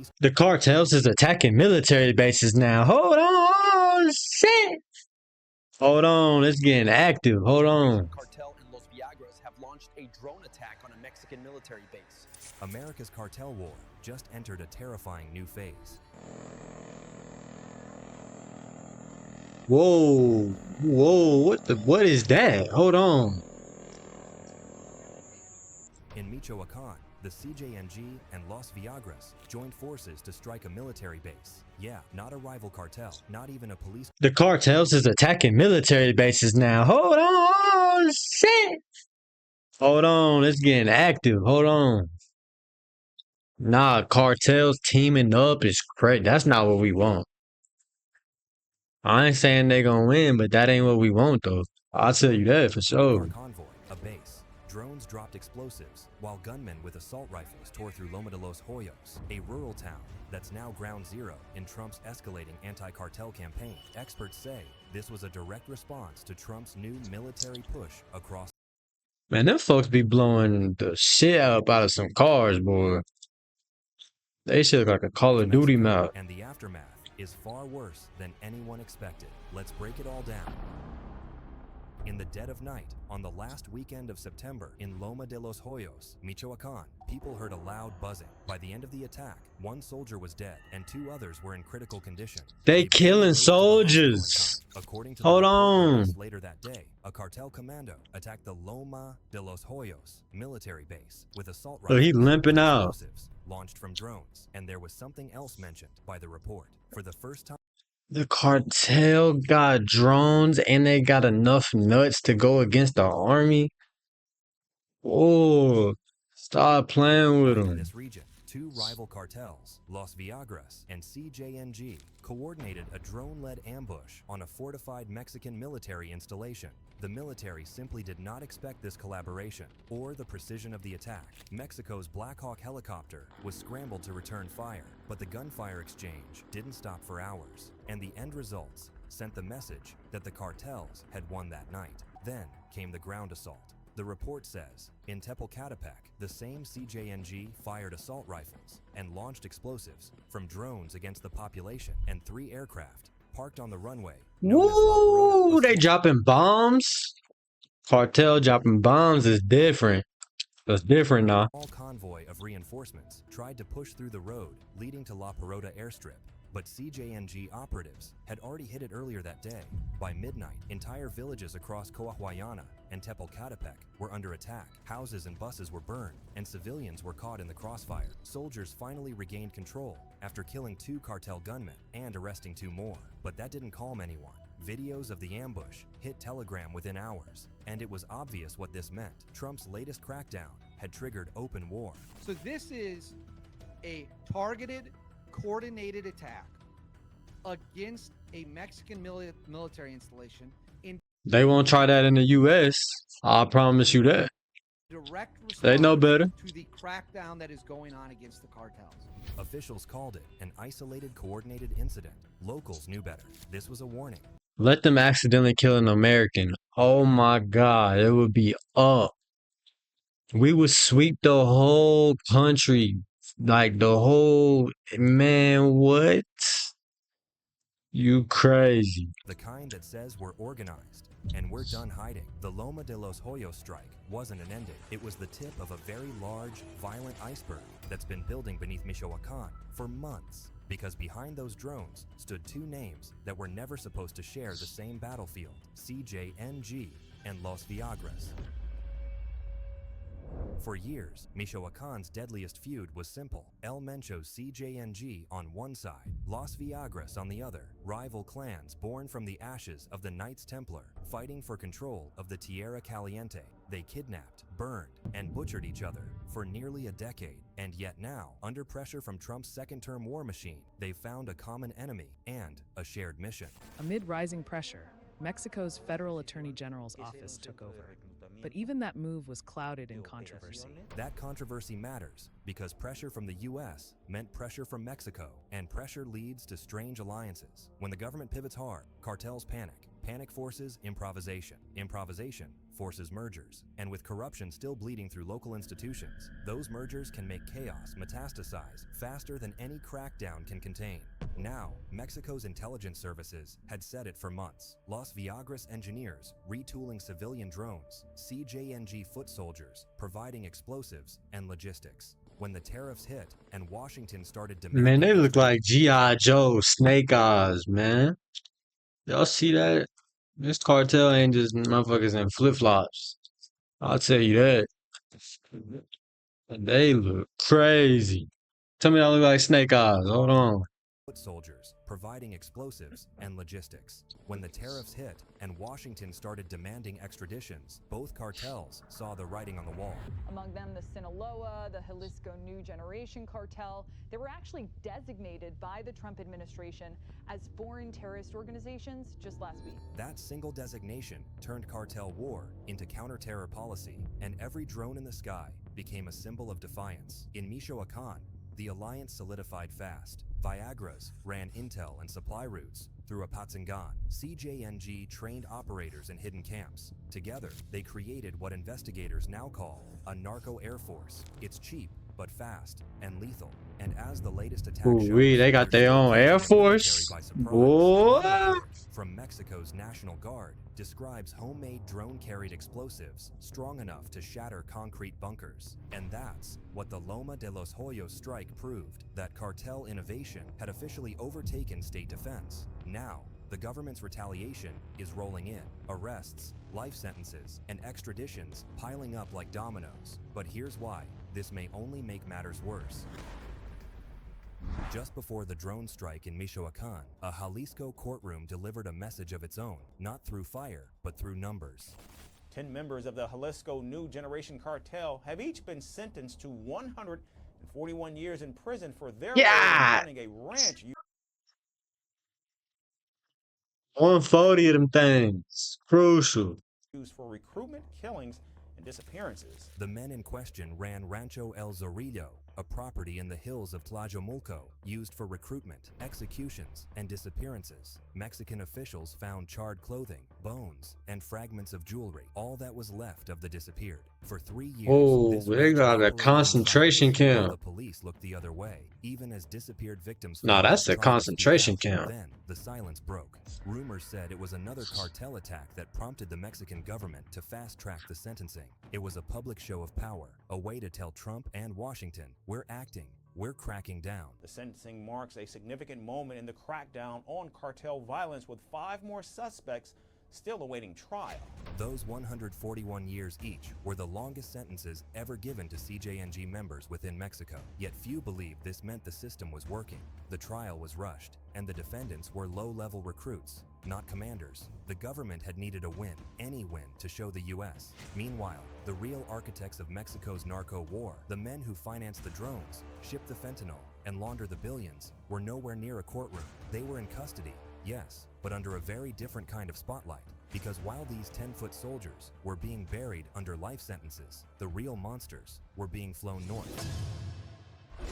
police. The cartels is attacking military bases now. Hold on, shit. Hold on, it's getting active. Hold on. Cartel in Los Viagras have launched a drone attack on a Mexican military base. America's cartel war just entered a terrifying new phase. Whoa, whoa, what is that? Hold on. In Michoacan, the CJNG and Los Viagras joined forces to strike a military base. Yeah, not a rival cartel, not even a police. The cartels is attacking military bases now. Hold on, shit. Hold on, it's getting active. Hold on. Nah, cartels teaming up is crazy. That's not what we want. I ain't saying they gonna win, but that ain't what we want though. I'll tell you that for sure. Convoy, a base. Drones dropped explosives, while gunmen with assault rifles tore through Loma de los Hoyos, a rural town that's now ground zero in Trump's escalating anti-cartel campaign. Experts say this was a direct response to Trump's new military push across. Man, them folks be blowing the shit up out of some cars, boy. They shit look like a Call of Duty map. And the aftermath is far worse than anyone expected. Let's break it all down. In the dead of night, on the last weekend of September, in Loma de los Hoyos, Michoacan, people heard a loud buzzing. By the end of the attack, one soldier was dead and two others were in critical condition. They killing soldiers. According to Hold on. Later that day, a cartel commando attacked the Loma de los Hoyos military base with assault Oh, he rifles limping and out. explosives launched from drones. And there was something else mentioned by the report. For the first time, The cartel got drones and they got enough nuts to go against the army. Oh, stop playing with in them. this region, two rival cartels, Los Viagras and CJNG, coordinated a drone-led ambush on a fortified Mexican military installation. The military simply did not expect this collaboration or the precision of the attack. Mexico's Black Hawk helicopter was scrambled to return fire, but the gunfire exchange didn't stop for hours, and the end results sent the message that the cartels had won that night. Then came the ground assault. The report says, in Tepalcatepec, the same CJNG fired assault rifles and launched explosives from drones against the population, and 3 aircraft parked on the runway. Woo, they dropping bombs. Cartel dropping bombs is different. That's different now. A small convoy of reinforcements tried to push through the road leading to La Parota airstrip, but CJNG operatives had already hit it earlier that day. By midnight, entire villages across Coahuayana and Tepalcatepec were under attack. Houses and buses were burned, and civilians were caught in the crossfire. Soldiers finally regained control after killing 2 cartel gunmen and arresting 2 more. But that didn't calm anyone. Videos of the ambush hit Telegram within hours, and it was obvious what this meant. Trump's latest crackdown had triggered open war. So this is a targeted, coordinated attack against a Mexican military installation in They won't try that in the U.S. I promise you that. direct response They know better. to the crackdown that is going on against the cartels. Officials called it an isolated, coordinated incident. Locals knew better. This was a warning. Let them accidentally kill an American. Oh my God, it would be up. We would sweep the whole country. Like the whole, man, what? You crazy. The kind that says we're organized and we're done hiding. The Loma de los Hoyos strike wasn't an ending. It was the tip of a very large, violent iceberg that's been building beneath Michoacan for months. Because behind those drones stood 2 names that were never supposed to share the same battlefield, CJNG and Los Viagras. For years, Michoacan's deadliest feud was simple. El Mencho's CJNG on one side, Los Viagras on the other, rival clans born from the ashes of the Knights Templar, fighting for control of the Tierra Caliente. They kidnapped, burned, and butchered each other for nearly a decade. And yet now, under pressure from Trump's second-term war machine, they've found a common enemy and a shared mission. Amid rising pressure, Mexico's Federal Attorney General's office took over. But even that move was clouded in controversy. That controversy matters because pressure from the U.S. meant pressure from Mexico, and pressure leads to strange alliances. When the government pivots hard, cartels panic. Panic forces improvisation. Improvisation forces mergers. And with corruption still bleeding through local institutions, those mergers can make chaos metastasize faster than any crackdown can contain. Now, Mexico's intelligence services had said it for months. Los Viagras engineers retooling civilian drones, CJNG foot soldiers providing explosives and logistics. When the tariffs hit and Washington started demanding... Man, they look like G.I. Joe Snake Eyes, man. Y'all see that? This cartel ain't just motherfuckers in flip-flops. I'll tell you that. They look crazy. Tell me I look like Snake Eyes. Hold on. foot soldiers providing explosives and logistics. When the tariffs hit and Washington started demanding extraditions, both cartels saw the writing on the wall. Among them, the Sinaloa, the Jalisco New Generation Cartel. They were actually designated by the Trump administration as foreign terrorist organizations just last week. That single designation turned cartel war into counter-terror policy, and every drone in the sky became a symbol of defiance. In Michoacan, the alliance solidified fast. Viagras ran intel and supply routes through Apatzingan. CJNG trained operators in hidden camps. Together, they created what investigators now call a narco air force. It's cheap, but fast and lethal. And as the latest attack shows, They got their own air force. Boy. From Mexico's National Guard describes homemade drone-carried explosives strong enough to shatter concrete bunkers. And that's what the Loma de los Hoyos strike proved, that cartel innovation had officially overtaken state defense. Now, the government's retaliation is rolling in. Arrests, life sentences, and extraditions piling up like dominoes. But here's why this may only make matters worse. Just before the drone strike in Michoacan, a Jalisco courtroom delivered a message of its own, not through fire, but through numbers. 10 members of the Jalisco New Generation Cartel have each been sentenced to 141 years in prison for their role in running a ranch. 140 of them things. Crucial. Used for recruitment, killings, and disappearances. The men in question ran Rancho El Zorrillo, a property in the hills of Tlajomulco, used for recruitment, executions, and disappearances. Mexican officials found charred clothing, bones, and fragments of jewelry, all that was left of the disappeared. For 3 years, They got a concentration camp. The police looked the other way, even as disappeared victims. No, that's a concentration camp. Then the silence broke. Rumors said it was another cartel attack that prompted the Mexican government to fast-track the sentencing. It was a public show of power, a way to tell Trump and Washington, we're acting, we're cracking down. The sentencing marks a significant moment in the crackdown on cartel violence, with 5 more suspects still awaiting trial. Those 141 years each were the longest sentences ever given to CJNG members within Mexico. Yet few believed this meant the system was working. The trial was rushed, and the defendants were low-level recruits, not commanders. The government had needed a win, any win, to show the U.S. Meanwhile, the real architects of Mexico's narco war, the men who financed the drones, shipped the fentanyl, and laundered the billions, were nowhere near a courtroom. They were in custody, yes, but under a very different kind of spotlight. Because while these 10-foot soldiers were being buried under life sentences, the real monsters were being flown north.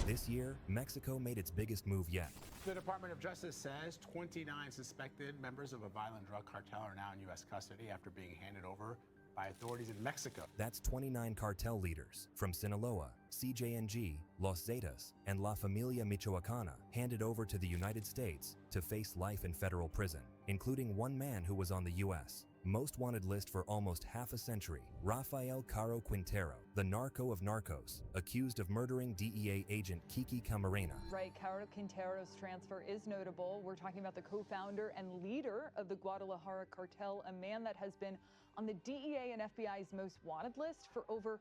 This year, Mexico made its biggest move yet. The Department of Justice says 29 suspected members of a violent drug cartel are now in U.S. custody after being handed over by authorities in Mexico. That's 29 cartel leaders from Sinaloa, CJNG, Los Zetas, and La Familia Michoacana handed over to the United States to face life in federal prison, including one man who was on the U.S. most wanted list for almost half a century, Rafael Caro Quintero, the narco of narcos, accused of murdering DEA agent Kiki Camarena. Right, Caro Quintero's transfer is notable. We're talking about the co-founder and leader of the Guadalajara cartel, a man that has been on the DEA and FBI's most wanted list for over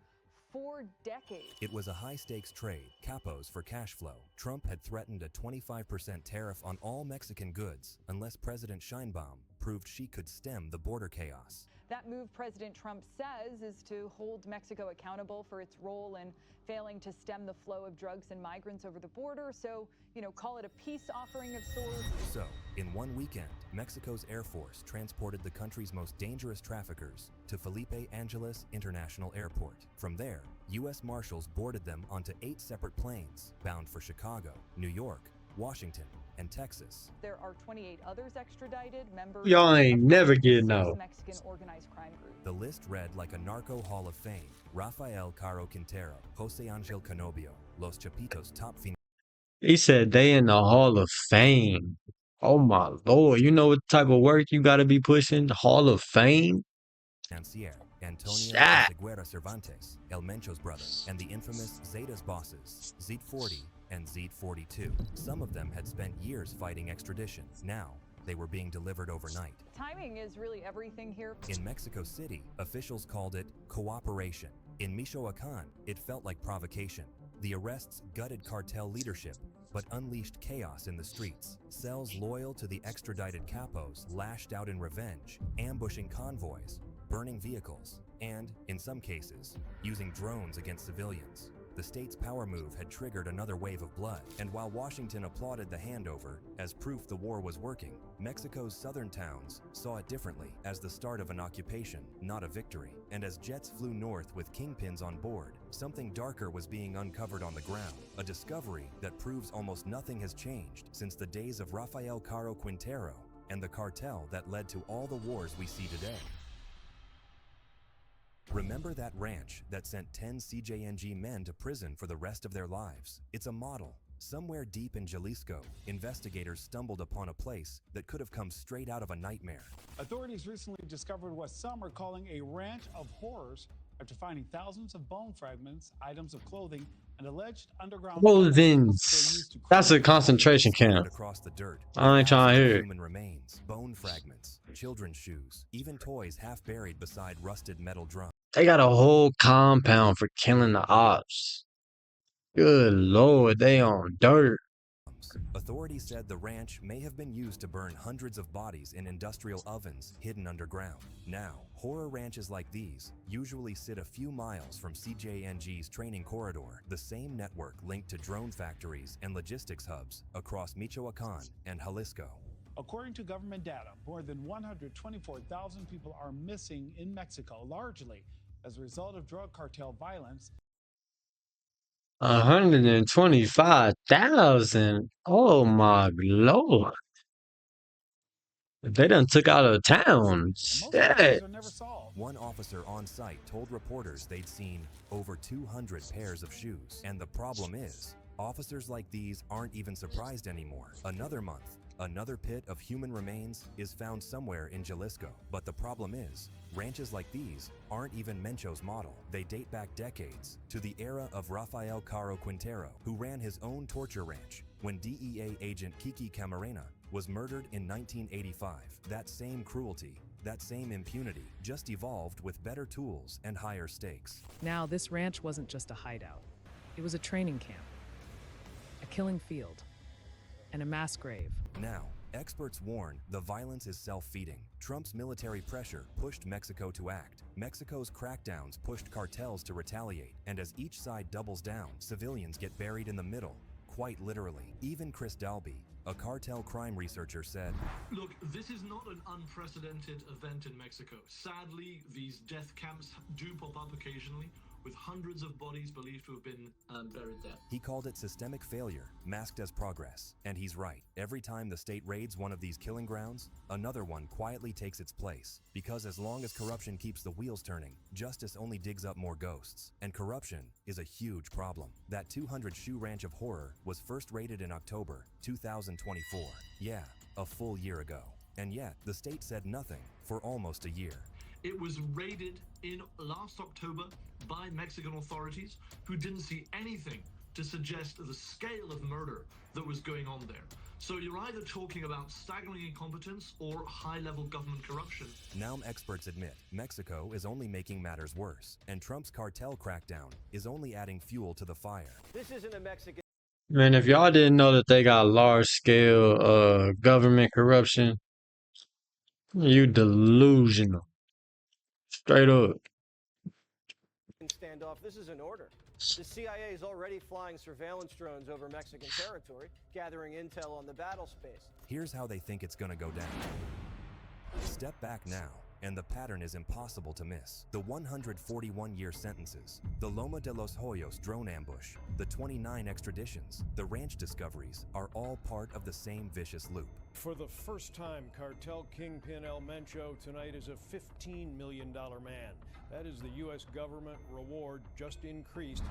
4 decades. It was a high-stakes trade, capos for cash flow. Trump had threatened a 25% tariff on all Mexican goods unless President Sheinbaum proved she could stem the border chaos. That move, President Trump says, is to hold Mexico accountable for its role in failing to stem the flow of drugs and migrants over the border. So, call it a peace offering of sorts. So, in one weekend, Mexico's Air Force transported the country's most dangerous traffickers to Felipe Angeles International Airport. From there, U.S. Marshals boarded them onto 8 separate planes bound for Chicago, New York, Washington, and Texas. There are 28 others extradited, members Y'all ain't of never 56 getting out. Mexican organized crime groups. The list read like a narco hall of fame. Rafael Caro Quintero, Jose Angel Canobio, Los Chapitos top He said they in the Hall of Fame. Oh my Lord. You know what type of work you gotta be pushing? The Hall of Fame? financier, Antonio Shit. Seguera Cervantes, El Mencho's brother, and the infamous Zetas bosses, Zete 40 and Zete 42. Some of them had spent years fighting extradition. Now, they were being delivered overnight. Timing is really everything here. In Mexico City, officials called it cooperation. In Michoacan, it felt like provocation. The arrests gutted cartel leadership, but unleashed chaos in the streets. Cells loyal to the extradited capos lashed out in revenge, ambushing convoys, burning vehicles, and, in some cases, using drones against civilians. The state's power move had triggered another wave of blood, and while Washington applauded the handover as proof the war was working, Mexico's southern towns saw it differently, as the start of an occupation, not a victory. And as jets flew north with kingpins on board, something darker was being uncovered on the ground, a discovery that proves almost nothing has changed since the days of Rafael Caro Quintero and the cartel that led to all the wars we see today. Remember that ranch that sent 10 CJNG men to prison for the rest of their lives? It's a model. Somewhere deep in Jalisco, investigators stumbled upon a place that could have come straight out of a nightmare. Authorities recently discovered what some are calling a ranch of horrors after finding thousands of bone fragments, items of clothing, and alleged underground Clothings. That's a concentration camp. Across the dirt, I ain't trying to hear it. human remains, bone fragments, children's shoes, even toys half buried beside rusted metal drums. They got a whole compound for killing the ops. Good Lord, they on dirt. Authorities said the ranch may have been used to burn hundreds of bodies in industrial ovens hidden underground. Now, horror ranches like these usually sit a few miles from CJNG's training corridor, the same network linked to drone factories and logistics hubs across Michoacan and Jalisco. According to government data, more than 124,000 people are missing in Mexico, largely as a result of drug cartel violence. 125,000. Oh my Lord. They done took out of town. Most of these Shit. are never solved. One officer on site told reporters they'd seen over 200 pairs of shoes. And the problem is, officers like these aren't even surprised anymore. Another month, another pit of human remains is found somewhere in Jalisco. But the problem is, ranches like these aren't even Mencho's model. They date back decades to the era of Rafael Caro Quintero, who ran his own torture ranch when DEA agent Kiki Camarena was murdered in 1985. That same cruelty, that same impunity, just evolved with better tools and higher stakes. Now, this ranch wasn't just a hideout. It was a training camp, a killing field, and a mass grave. Now, experts warn the violence is self-feeding. Trump's military pressure pushed Mexico to act. Mexico's crackdowns pushed cartels to retaliate. And as each side doubles down, civilians get buried in the middle, quite literally. Even Chris Dalby, a cartel crime researcher, said, "Look, this is not an unprecedented event in Mexico. Sadly, these death camps do pop up occasionally, with hundreds of bodies believed to have been buried there." He called it systemic failure, masked as progress. And he's right. Every time the state raids one of these killing grounds, another one quietly takes its place. Because as long as corruption keeps the wheels turning, justice only digs up more ghosts. And corruption is a huge problem. That 200-shoe ranch of horror was first raided in October 2024. Yeah, a full year ago. And yet, the state said nothing for almost a year. It was raided in last October by Mexican authorities who didn't see anything to suggest the scale of murder that was going on there. So you're either talking about staggering incompetence or high-level government corruption. Now experts admit Mexico is only making matters worse, and Trump's cartel crackdown is only adding fuel to the fire. This isn't a Mexican. Man, if y'all didn't know that they got large-scale government corruption, you delusional. Straight up. Standoff. This is an order. The CIA is already flying surveillance drones over Mexican territory, gathering intel on the battle space. Here's how they think it's gonna go down. Step back now and the pattern is impossible to miss. The 141-year sentences, the Loma de los Hoyos drone ambush, the 29 extraditions, the ranch discoveries are all part of the same vicious loop. For the first time, cartel kingpin El Mencho tonight is a $15 million man. That is the U.S. government reward just increased.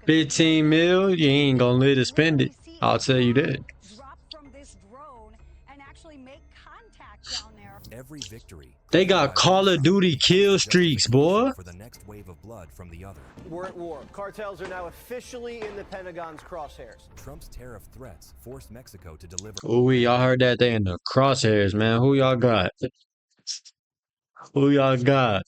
15 mil? You ain't gonna live to spend it. I'll tell you that. Drop from this drone and actually make contact down there. Every victory. They got Call of Duty kill streaks, boy. For the next wave of blood from the other. We're at war. Cartels are now officially in the Pentagon's crosshairs. Trump's tariff threats forced Mexico to deliver. Ooh, y'all heard that? They in the crosshairs, man. Who y'all got? Who y'all got?